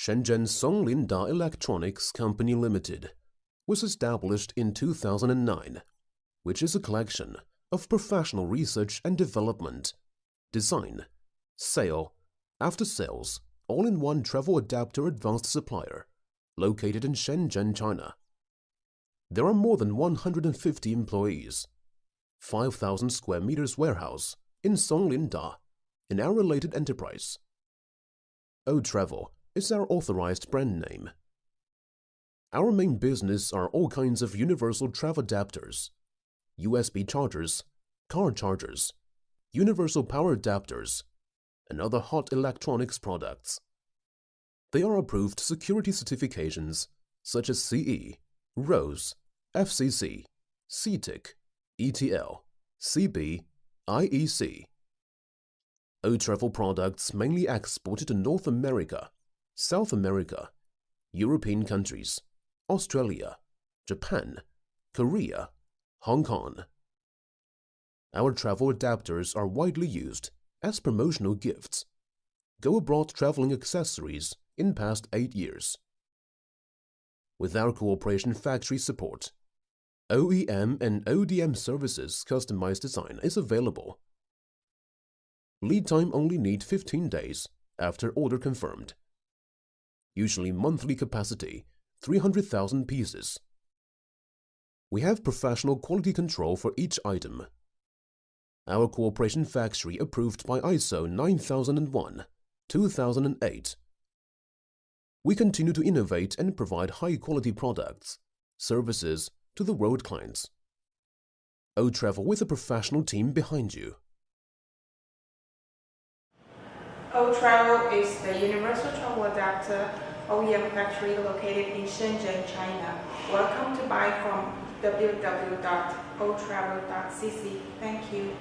Shenzhen Songlinda Electronics Company Limited was established in 2009, which is a collection of professional research and development, design, sale, after-sales, all-in-one travel adapter advanced supplier located in Shenzhen, China. There are more than 150 employees, 5,000 square meters warehouse in Songlinda, in our related enterprise. Otravel is our authorized brand name. Our main business are all kinds of universal travel adapters, USB chargers, car chargers, universal power adapters, and other hot electronics products. They are approved security certifications such as CE, RoHS, FCC, CTIC, ETL, CB, IEC. Otravel products mainly exported to North America, South America, European countries, Australia, Japan, Korea, Hong Kong. Our travel adapters are widely used as promotional gifts, go abroad traveling accessories in past 8 years. With our cooperation factory support, OEM and ODM services customized design is available. Lead time only need 15 days after order confirmed. Usually monthly capacity 300,000 pieces. We have professional quality control for each item. Our cooperation factory approved by ISO 9001, 2008. We continue to innovate and provide high-quality products, services to the world clients. Otravel with a professional team behind you. Otravel is the universal travel adapter OEM factory located in Shenzhen, China. Welcome to buy from www.otravel.cc. Thank you.